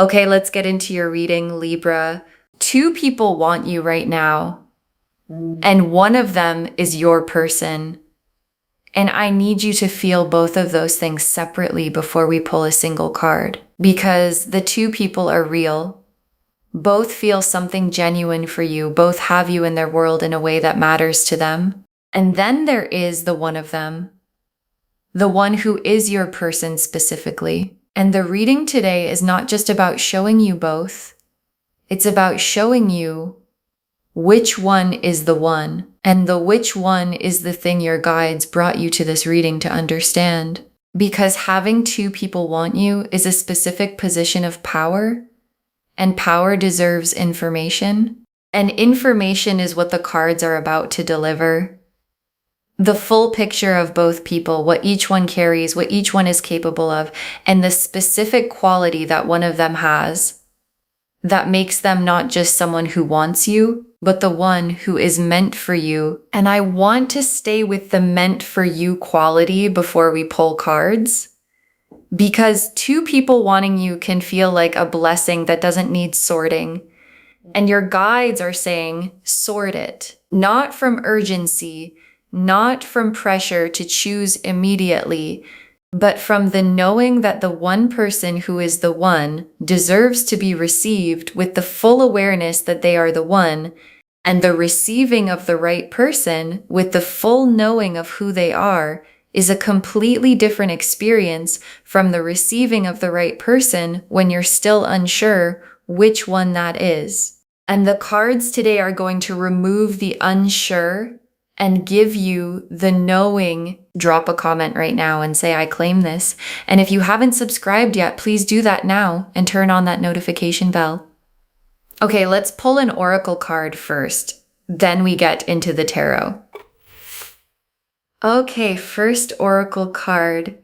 Okay, let's get into your reading, Libra. Two people want you right now, and one of them is your person. And I need you to feel both of those things separately before we pull a single card, because the two people are real. Both feel something genuine for you. Both have you in their world in a way that matters to them. And then there is the one of them, the one who is your person specifically. And the reading today is not just about showing you both. It's about showing you which one is the one. And the which one is the thing your guides brought you to this reading to understand. Because having two people want you is a specific position of power. And power deserves information. And information is what the cards are about to deliver. The full picture of both people, what each one carries, what each one is capable of, and the specific quality that one of them has that makes them not just someone who wants you, but the one who is meant for you. And I want to stay with the meant for you quality before we pull cards, because two people wanting you can feel like a blessing that doesn't need sorting. And your guides are saying, sort it, not from urgency, not from pressure to choose immediately, but from the knowing that the one person who is the one deserves to be received with the full awareness that they are the one, and the receiving of the right person with the full knowing of who they are is a completely different experience from the receiving of the right person when you're still unsure which one that is. And the cards today are going to remove the unsure and give you the knowing. Drop a comment right now and say, I claim this. And if you haven't subscribed yet, please do that now and turn on that notification bell. Okay, let's pull an oracle card first. Then we get into the tarot. Okay, first oracle card.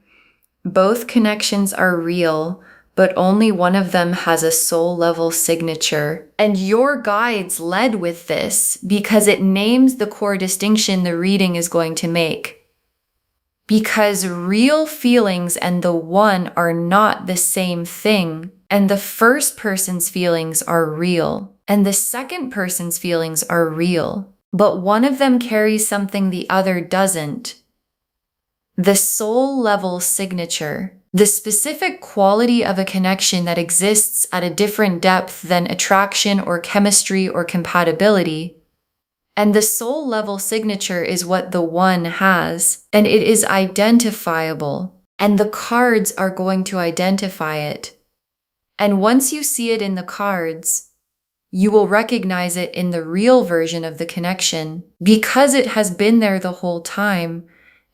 Both connections are real, but only one of them has a soul level signature. And your guides led with this because it names the core distinction the reading is going to make. Because real feelings and the one are not the same thing. And the first person's feelings are real. And the second person's feelings are real. But one of them carries something the other doesn't. The soul level signature. The specific quality of a connection that exists at a different depth than attraction or chemistry or compatibility. And the soul level signature is what the one has, and it is identifiable. And the cards are going to identify it. And once you see it in the cards, you will recognize it in the real version of the connection because it has been there the whole time,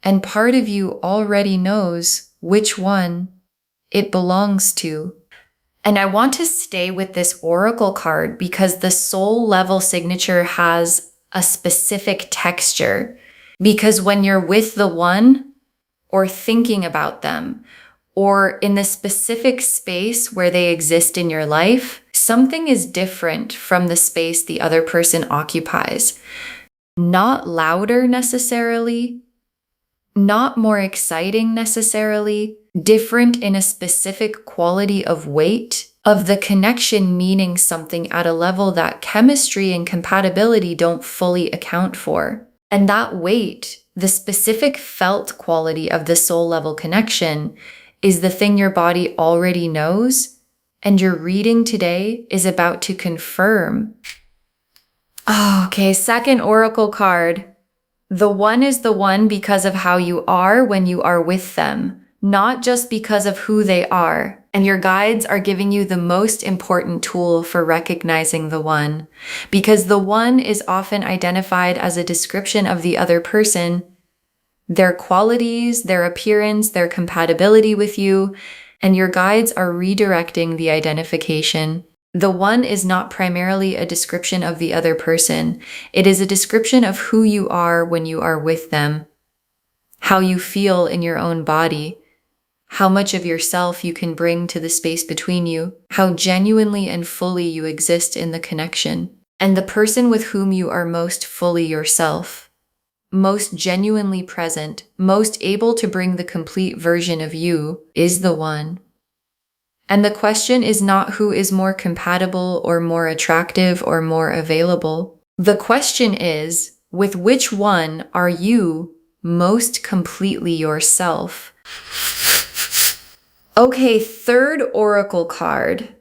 and part of you already knows which one it belongs to. And I want to stay with this oracle card because the soul level signature has a specific texture. Because when you're with the one or thinking about them or in the specific space where they exist in your life, something is different from the space the other person occupies. Not louder necessarily, not more exciting necessarily, different in a specific quality of weight, of the connection meaning something at a level that chemistry and compatibility don't fully account for. And that weight, the specific felt quality of the soul level connection, is the thing your body already knows, and your reading today is about to confirm. Okay, second oracle card. The one is the one because of how you are when you are with them, not just because of who they are. And your guides are giving you the most important tool for recognizing the one, because the one is often identified as a description of the other person, their qualities, their appearance, their compatibility with you, and your guides are redirecting the identification. The one is not primarily a description of the other person. It is a description of who you are when you are with them, how you feel in your own body, how much of yourself you can bring to the space between you, how genuinely and fully you exist in the connection, and the person with whom you are most fully yourself, most genuinely present, most able to bring the complete version of you is the one. And the question is not who is more compatible or more attractive or more available. The question is, with which one are you most completely yourself? Okay, third oracle card.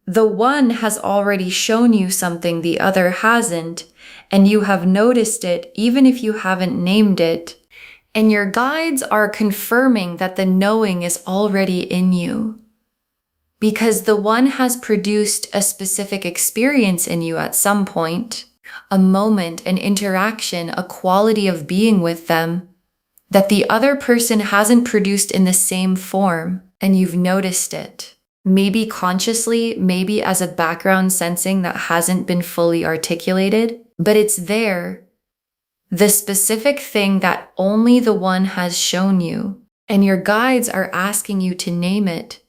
The one has already shown you something the other hasn't, and you have noticed it even if you haven't named it. And your guides are confirming that the knowing is already in you. Because the one has produced a specific experience in you at some point, a moment, an interaction, a quality of being with them that the other person hasn't produced in the same form, and you've noticed it. Maybe consciously, maybe as a background sensing that hasn't been fully articulated, but it's there. The specific thing that only the one has shown you, and your guides are asking you to name it.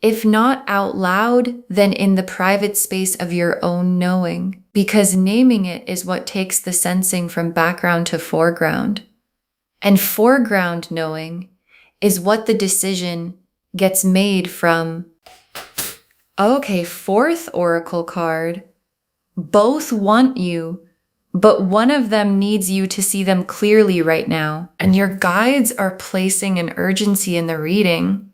If not out loud, then in the private space of your own knowing, because naming it is what takes the sensing from background to foreground. And foreground knowing is what the decision gets made from. Okay, fourth oracle card. Both want you, but one of them needs you to see them clearly right now. And your guides are placing an urgency in the reading.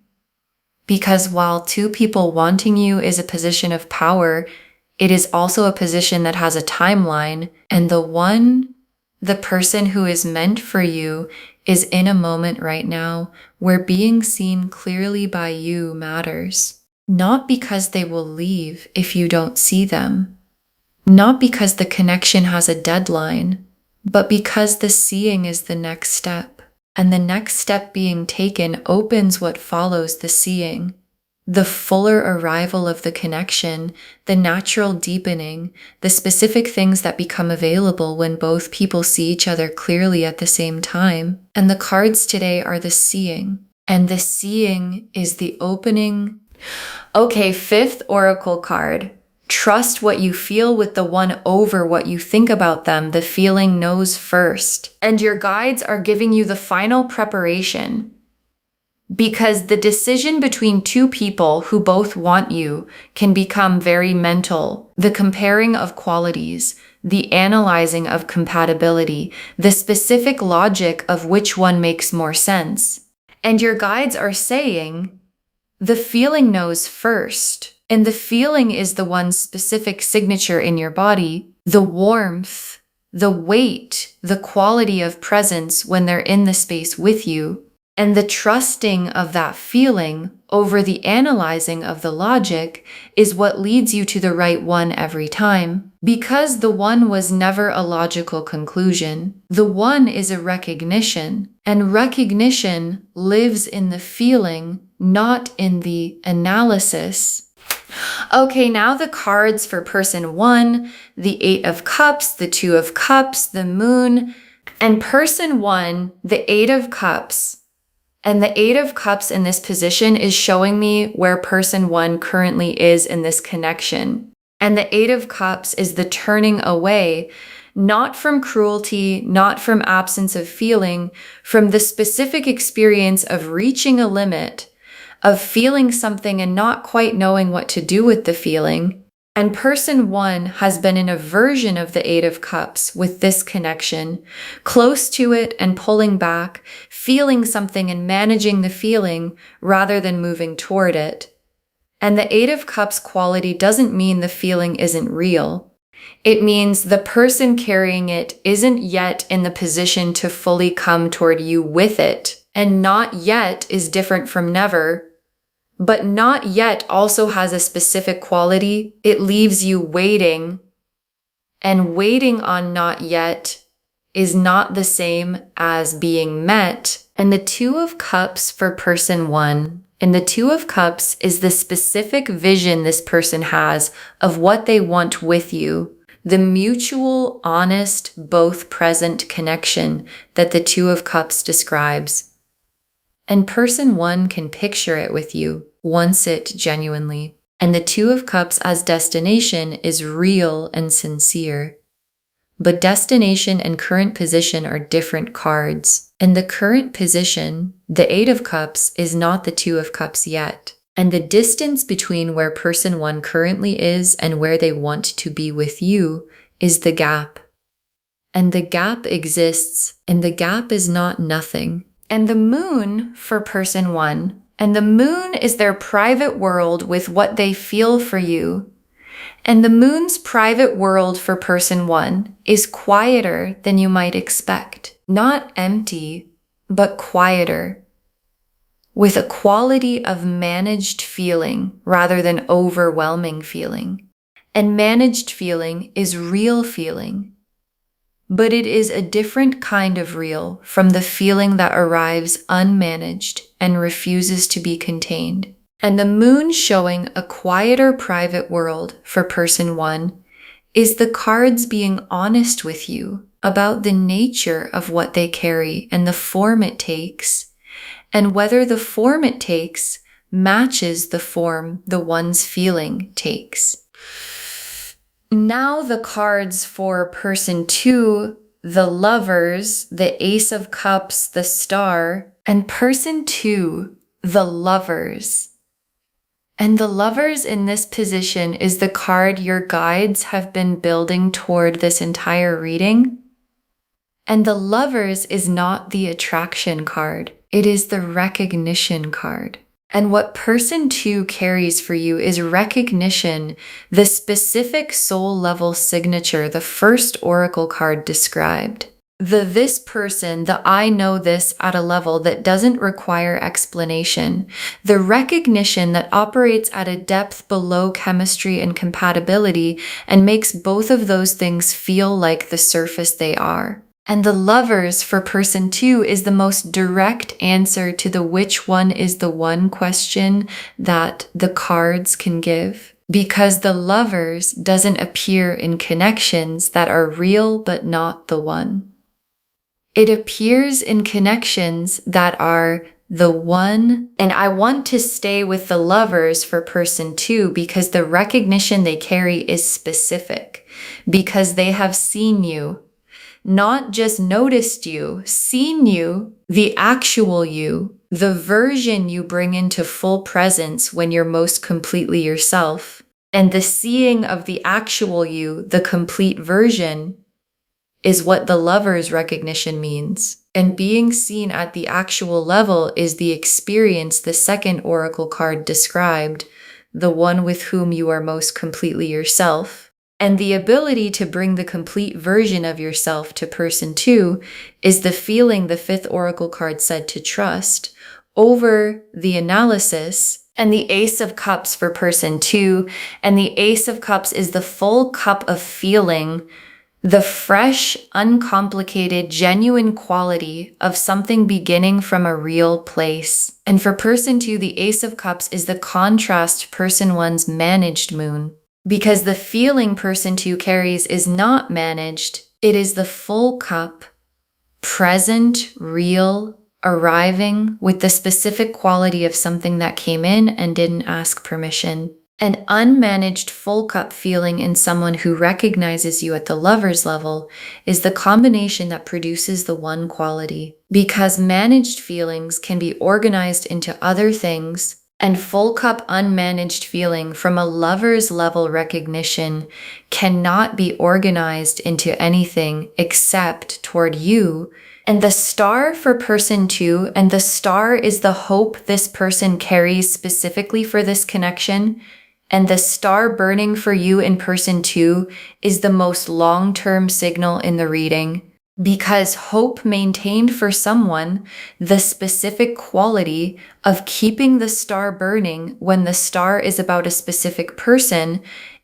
Because while two people wanting you is a position of power, it is also a position that has a timeline. And the person who is meant for you is in a moment right now where being seen clearly by you matters. Not because they will leave if you don't see them. Not because the connection has a deadline, but because the seeing is the next step. And the next step being taken opens what follows the seeing. The fuller arrival of the connection, the natural deepening, the specific things that become available when both people see each other clearly at the same time. And the cards today are the seeing. And the seeing is the opening. Okay, fifth oracle card. Trust what you feel with the one over what you think about them. The feeling knows first. And your guides are giving you the final preparation. Because the decision between two people who both want you can become very mental. The comparing of qualities, the analyzing of compatibility, the specific logic of which one makes more sense. And your guides are saying, the feeling knows first. And the feeling is the one specific signature in your body, the warmth, the weight, the quality of presence when they're in the space with you. And the trusting of that feeling over the analyzing of the logic is what leads you to the right one every time. Because the one was never a logical conclusion. The one is a recognition. And recognition lives in the feeling, not in the analysis. Okay, now the cards for person one, the 8 of Cups, the 2 of Cups, the Moon, and person one, the 8 of Cups. And the 8 of Cups in this position is showing me where person one currently is in this connection. And the 8 of Cups is the turning away, not from cruelty, not from absence of feeling, from the specific experience of reaching a limit, of feeling something and not quite knowing what to do with the feeling. And person one has been in a version of the 8 of Cups with this connection, close to it and pulling back, feeling something and managing the feeling rather than moving toward it. And the 8 of Cups quality doesn't mean the feeling isn't real. It means the person carrying it isn't yet in the position to fully come toward you with it. And not yet is different from never. But not yet also has a specific quality. It leaves you waiting. And waiting on not yet is not the same as being met. And the 2 of Cups for person one. And the 2 of Cups is the specific vision this person has of what they want with you. The mutual, honest, both present connection that the 2 of Cups describes. And person one can picture it with you, wants it genuinely. And the 2 of Cups as destination is real and sincere. But destination and current position are different cards. And the current position, the 8 of Cups, is not the 2 of Cups yet. And the distance between where person one currently is and where they want to be with you is the gap. And the gap exists, and the gap is not nothing. And the moon for person one, and the moon is their private world with what they feel for you. And the moon's private world for person one is quieter than you might expect. Not empty, but quieter, with a quality of managed feeling rather than overwhelming feeling. And managed feeling is real feeling. But it is a different kind of real from the feeling that arrives unmanaged and refuses to be contained. And the moon showing a quieter private world for person one is the cards being honest with you about the nature of what they carry and the form it takes, and whether the form it takes matches the form the one's feeling takes. Now the cards for person two, the Lovers, the Ace of Cups, the Star, and person two, the Lovers. And the Lovers in this position is the card your guides have been building toward this entire reading. And the Lovers is not the attraction card. It is the recognition card. And what person two carries for you is recognition, the specific soul level signature the first oracle card described. The this person, the I know this at a level that doesn't require explanation. The recognition that operates at a depth below chemistry and compatibility and makes both of those things feel like the surface they are. And the Lovers for person two is the most direct answer to the which one is the one question that the cards can give. Because the Lovers doesn't appear in connections that are real but not the one. It appears in connections that are the one. And I want to stay with the Lovers for person two because the recognition they carry is specific. Because they have seen you. Not just noticed you, seen you, the actual you, the version you bring into full presence when you're most completely yourself. And the seeing of the actual you, the complete version, is what the Lover's recognition means. And being seen at the actual level is the experience the second oracle card described, the one with whom you are most completely yourself. And the ability to bring the complete version of yourself to person two is the feeling the fifth oracle card said to trust over the analysis. And the Ace of Cups for person two, and the Ace of Cups is the full cup of feeling, the fresh, uncomplicated, genuine quality of something beginning from a real place. And for person two, the Ace of Cups is the contrast person one's managed moon. Because the feeling person two carries is not managed, it is the full cup, present, real, arriving with the specific quality of something that came in and didn't ask permission. An unmanaged full cup feeling in someone who recognizes you at the Lover's level is the combination that produces the one quality. Because managed feelings can be organized into other things, and full cup unmanaged feeling from a Lover's level recognition cannot be organized into anything except toward you. And the Star for person two, and the Star is the hope this person carries specifically for this connection. And the star burning for you in person two is the most long-term signal in the reading. Because hope maintained for someone the specific quality of keeping the star burning when the star is about a specific person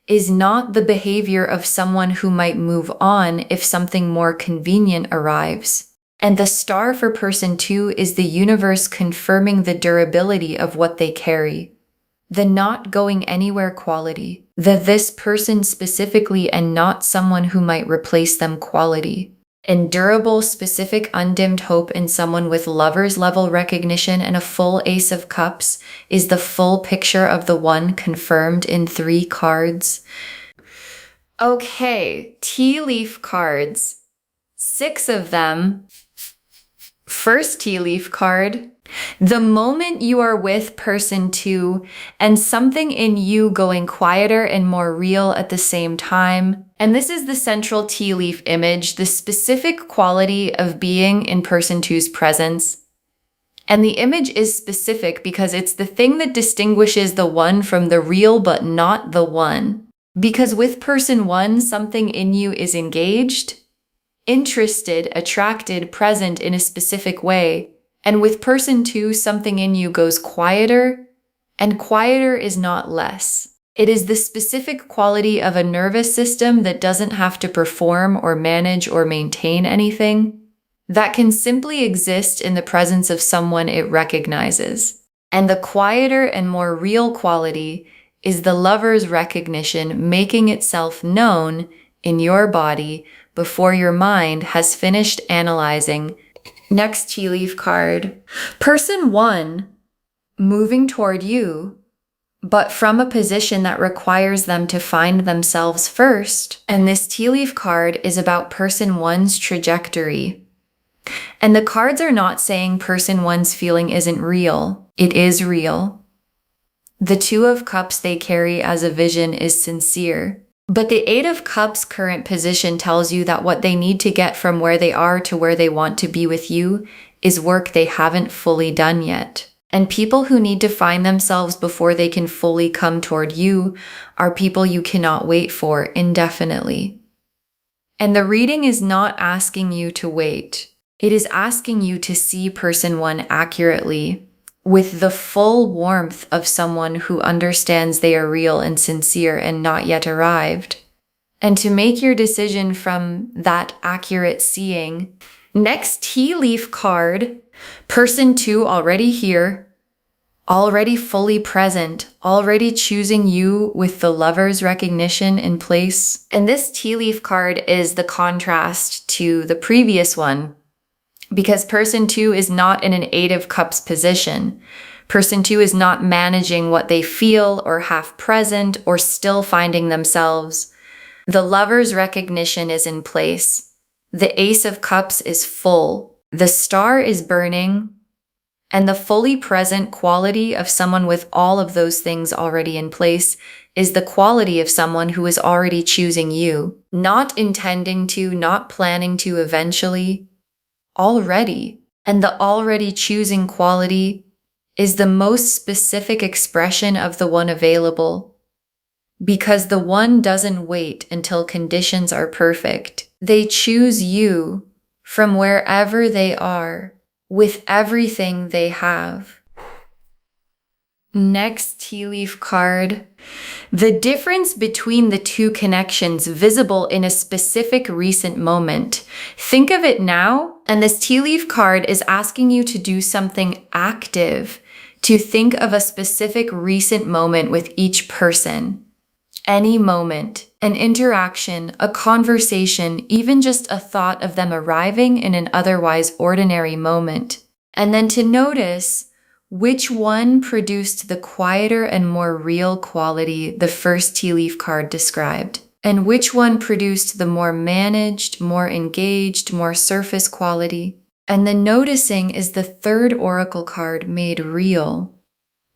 is not the behavior of someone who might move on if something more convenient arrives. And the Star for person two is the universe confirming the durability of what they carry. The not going anywhere quality. The this person specifically and not someone who might replace them quality. And durable, specific, undimmed hope in someone with Lover's level recognition and a full Ace of Cups is the full picture of the one confirmed in 3 cards. Okay, tea leaf cards. 6 of them First tea leaf card. The moment you are with person 2 and something in you going quieter and more real at the same time. And this is the central tea leaf image, the specific quality of being in person 2's presence. And the image is specific because it's the thing that distinguishes the one from the real but not the one. Because with person 1, something in you is engaged, interested, attracted, present in a specific way. And with person 2, something in you goes quieter, and quieter is not less. It is the specific quality of a nervous system that doesn't have to perform or manage or maintain anything, that can simply exist in the presence of someone it recognizes. And the quieter and more real quality is the lover's recognition making itself known in your body before your mind has finished analyzing. Next tea leaf card. Person 1 moving toward you, but from a position that requires them to find themselves first. And this tea leaf card is about person 1's trajectory. And the cards are not saying person 1's feeling isn't real. It is real. The 2 of Cups they carry as a vision is sincere. But the 8 of Cups current position tells you that what they need to get from where they are to where they want to be with you is work they haven't fully done yet. And people who need to find themselves before they can fully come toward you are people you cannot wait for indefinitely. And the reading is not asking you to wait. It is asking you to see person 1 accurately, with the full warmth of someone who understands they are real and sincere and not yet arrived, and to make your decision from that accurate seeing. Next tea leaf card, person 2 already here, already fully present, already choosing you with the lover's recognition in place. And this tea leaf card is the contrast to the previous one, because person 2 is not in an 8 of Cups position. Person 2 is not managing what they feel or half present or still finding themselves. The lover's recognition is in place. The Ace of Cups is full. The star is burning. And the fully present quality of someone with all of those things already in place is the quality of someone who is already choosing you, not intending to, not planning to eventually, already. And the already choosing quality is the most specific expression of the one available, because the one doesn't wait until conditions are perfect. They choose you from wherever they are, with everything they have. Next tea leaf card. The difference between the two connections visible in a specific recent moment. Think of it now, and this tea leaf card is asking you to do something active, to think of a specific recent moment with each person. Any moment, an interaction, a conversation, even just a thought of them arriving in an otherwise ordinary moment. And then to notice which one produced the quieter and more real quality the first tea leaf card described, and which one produced the more managed, more engaged, more surface quality. And the noticing is the third oracle card made real.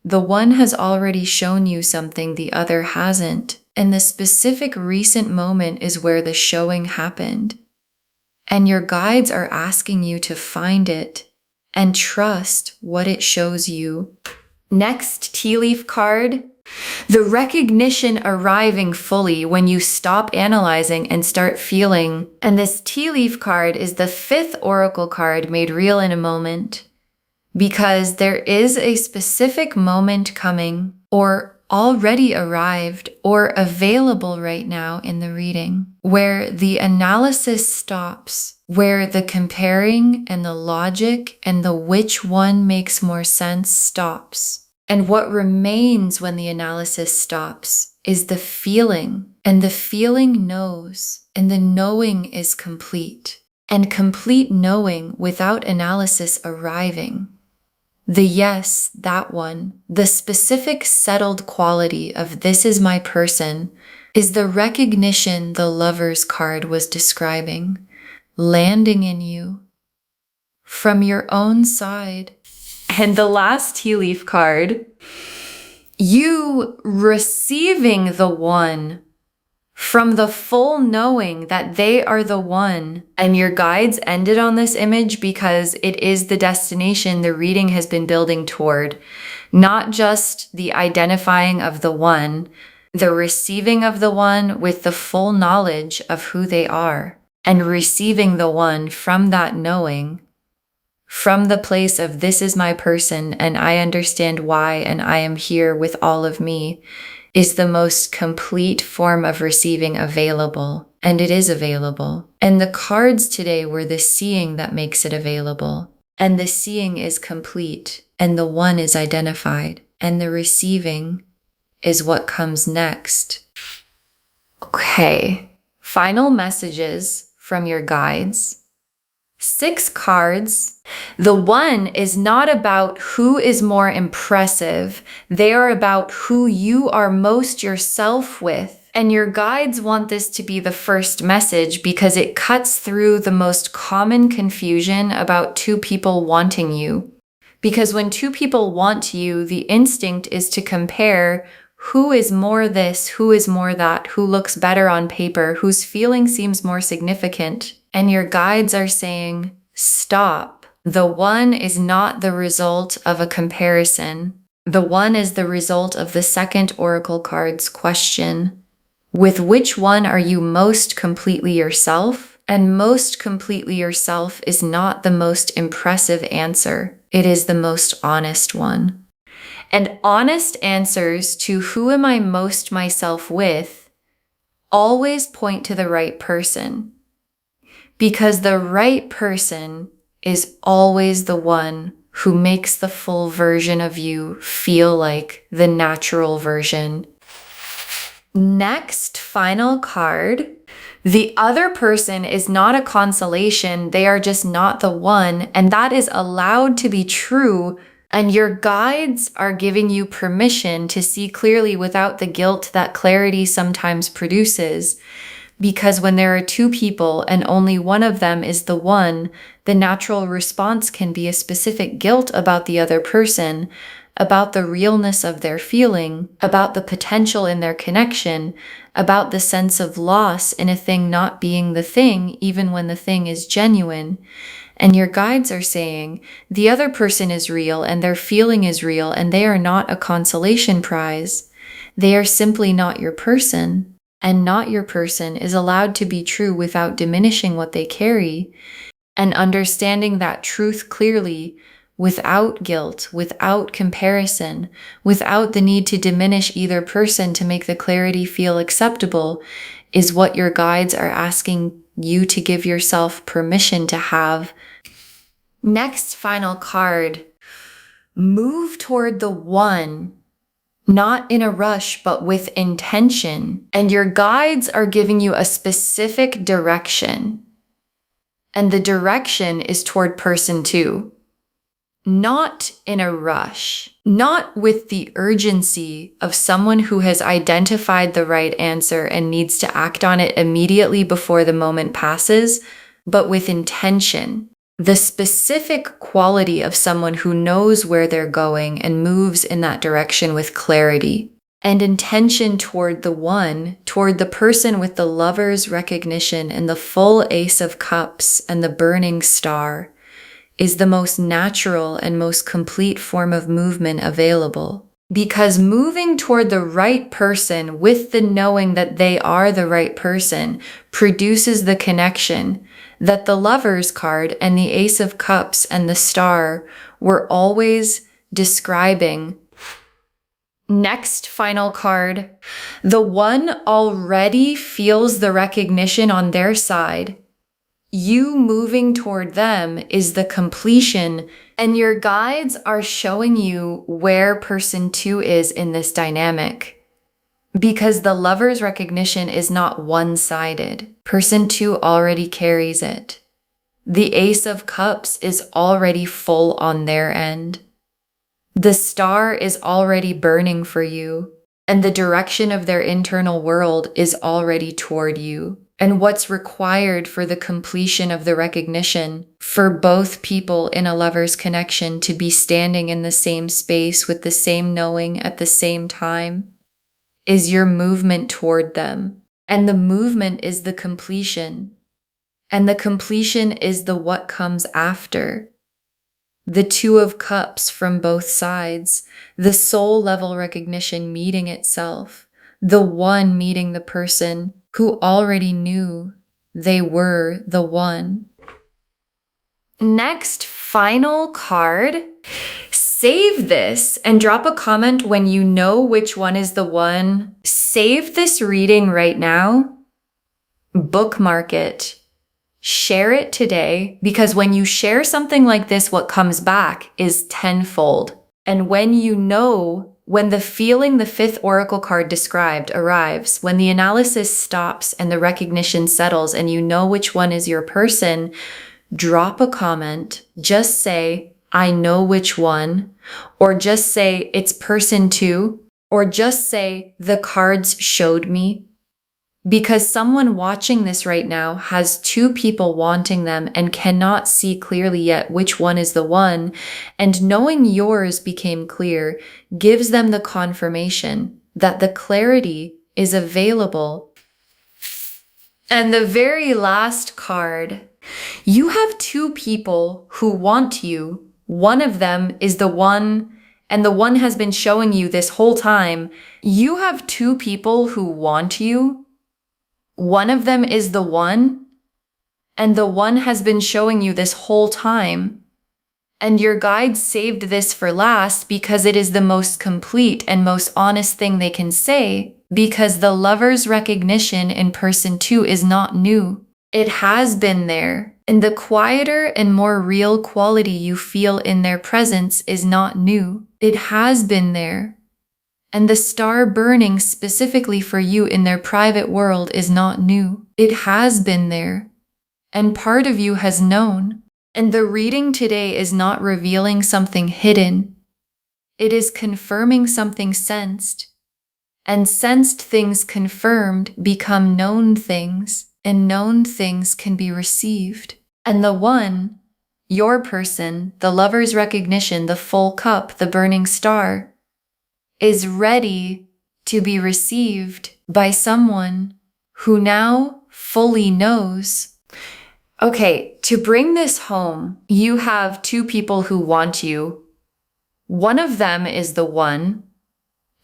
The one has already shown you something the other hasn't, and the specific recent moment is where the showing happened. And your guides are asking you to find it and trust what it shows you. Next tea leaf card. The recognition arriving fully when you stop analyzing and start feeling. And this tea leaf card is the fifth oracle card made real in a moment, because there is a specific moment coming, or already arrived, or available right now in the reading, where the analysis stops, where the comparing and the logic and the which one makes more sense stops. And what remains when the analysis stops is the feeling, and the feeling knows, and the knowing is complete, and complete knowing without analysis arriving. The yes, that one, the specific settled quality of this is my person, is the recognition the lover's card was describing, landing in you, from your own side. And the last tea leaf card, you receiving the one from the full knowing that they are the one. And your guides ended on this image because it is the destination the reading has been building toward. Not just the identifying of the one, the receiving of the one with the full knowledge of who they are, and receiving the one from that knowing, from the place of this is my person and I understand why and I am here with all of me, is the most complete form of receiving available. And it is available. And the cards today were the seeing that makes it available. And the seeing is complete and the one is identified. And the receiving is what comes next. Okay, final messages from your guides. 6 cards. The one is not about who is more impressive. They are about who you are most yourself with. And your guides want this to be the first message because it cuts through the most common confusion about 2 people wanting you. Because when 2 people want you, the instinct is to compare who is more this, who is more that, who looks better on paper, whose feeling seems more significant. And your guides are saying, stop. The one is not the result of a comparison. The one is the result of the second oracle card's question. With which one are you most completely yourself? And most completely yourself is not the most impressive answer. It is the most honest one. And honest answers to who am I most myself with always point to the right person. Because the right person is always the one who makes the full version of you feel like the natural version. Next, final card. The other person is not a consolation. They are just not the one. And that is allowed to be true. And your guides are giving you permission to see clearly without the guilt that clarity sometimes produces. Because when there are 2 people and only one of them is the one, the natural response can be a specific guilt about the other person, about the realness of their feeling, about the potential in their connection, about the sense of loss in a thing not being the thing, even when the thing is genuine. And your guides are saying, the other person is real and their feeling is real and they are not a consolation prize. They are simply not your person. And not your person is allowed to be true without diminishing what they carry. And understanding that truth clearly, without guilt, without comparison, without the need to diminish either person to make the clarity feel acceptable, is what your guides are asking you to give yourself permission to have. Next final card. Move toward the one. Not in a rush, but with intention. And your guides are giving you a specific direction. And the direction is toward person 2. Not in a rush. Not with the urgency of someone who has identified the right answer and needs to act on it immediately before the moment passes, but with intention. The specific quality of someone who knows where they're going and moves in that direction with clarity. And intention toward the one, toward the person with the lover's recognition and the full Ace of Cups and the burning star, is the most natural and most complete form of movement available. Because moving toward the right person with the knowing that they are the right person produces the connection that the Lover's card and the Ace of Cups and the Star were always describing. Next final card. The one already feels the recognition on their side. You moving toward them is the completion, and your guides are showing you where person 2 is in this dynamic. Because the Lover's recognition is not one-sided. Person 2 already carries it. The Ace of Cups is already full on their end. The Star is already burning for you, and the direction of their internal world is already toward you. and what's required for the completion of the recognition for both people in a lover's connection to be standing in the same space with the same knowing at the same time is your movement toward them. And the movement is the completion. And the completion is the what comes after. The Two of Cups from both sides, the soul level recognition meeting itself, the one meeting the person who already knew they were the one. Next, final card. Save this and drop a comment when you know which one is the one. Save this reading right now. Bookmark it. Share it today, because when you share something like this, what comes back is tenfold. And when you know, when the feeling the fifth oracle card described arrives, when the analysis stops and the recognition settles and you know which one is your person, drop a comment. Just say, I know which one, or just say it's person 2, or just say the cards showed me. Because someone watching this right now has 2 people wanting them and cannot see clearly yet which one is the one, and knowing yours became clear gives them the confirmation that the clarity is available. And the very last card, you have 2 people who want you. One of them is the one, and the one has been showing you this whole time. You have 2 people who want you. One of them is the one, and the one has been showing you this whole time. And your guides saved this for last because it is the most complete and most honest thing they can say, because the lover's recognition in person 2 is not new. It has been there, and the quieter and more real quality you feel in their presence is not new. It has been there. And the star burning specifically for you in their private world is not new. It has been there. And part of you has known. And the reading today is not revealing something hidden. It is confirming something sensed. And sensed things confirmed become known things, and known things can be received. And the one, your person, the lover's recognition, the full cup, the burning star, is ready to be received by someone who now fully knows. Okay, to bring this home, you have 2 people who want you. One of them is the one,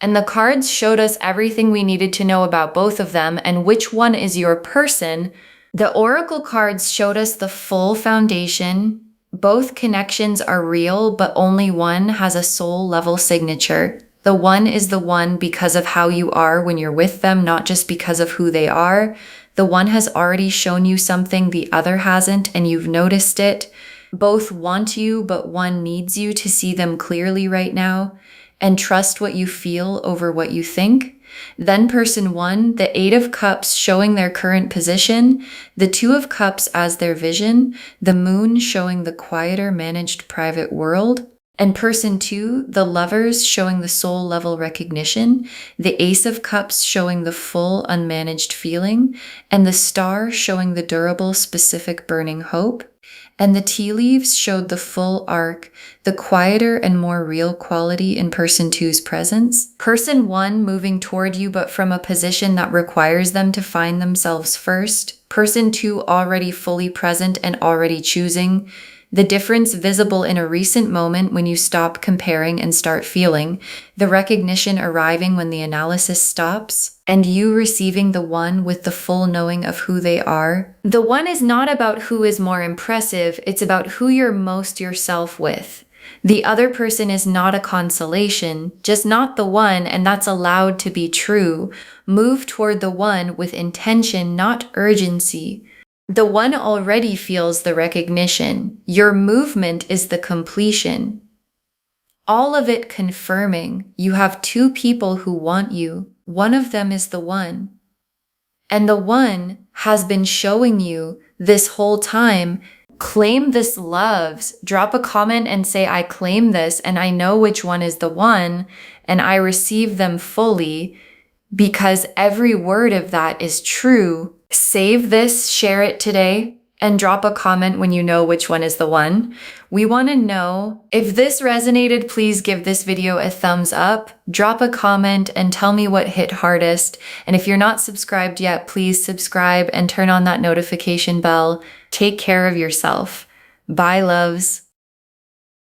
and the cards showed us everything we needed to know about both of them and which one is your person. The oracle cards showed us the full foundation. Both connections are real, but only one has a soul level signature. The one is the one because of how you are when you're with them, not just because of who they are. The one has already shown you something the other hasn't, and you've noticed it. Both want you, but one needs you to see them clearly right now and trust what you feel over what you think. Then person 1, the 8 of Cups showing their current position, the 2 of Cups as their vision, the moon showing the quieter managed private world. And person 2, the lovers showing the soul level recognition, the Ace of Cups showing the full unmanaged feeling, and the star showing the durable specific burning hope. And the tea leaves showed the full arc, the quieter and more real quality in person 2's presence. Person 1 moving toward you but from a position that requires them to find themselves first. Person 2 already fully present and already choosing. The difference visible in a recent moment when you stop comparing and start feeling, the recognition arriving when the analysis stops, and you receiving the one with the full knowing of who they are. The one is not about who is more impressive, it's about who you're most yourself with. The other person is not a consolation, just not the one, and that's allowed to be true. Move toward the one with intention, not urgency. The one already feels the recognition. Your movement is the completion. All of it confirming you have 2 people who want you. One of them is the one. And the one has been showing you this whole time. Claim this loves. Drop a comment and say, I claim this and I know which one is the one and I receive them fully, because every word of that is true. Save this, share it today, and drop a comment when you know which one is the one. We want to know if this resonated. Please give this video a thumbs up, drop a comment, and tell me what hit hardest. And if you're not subscribed yet, please subscribe and turn on that notification bell. Take care of yourself. Bye, loves.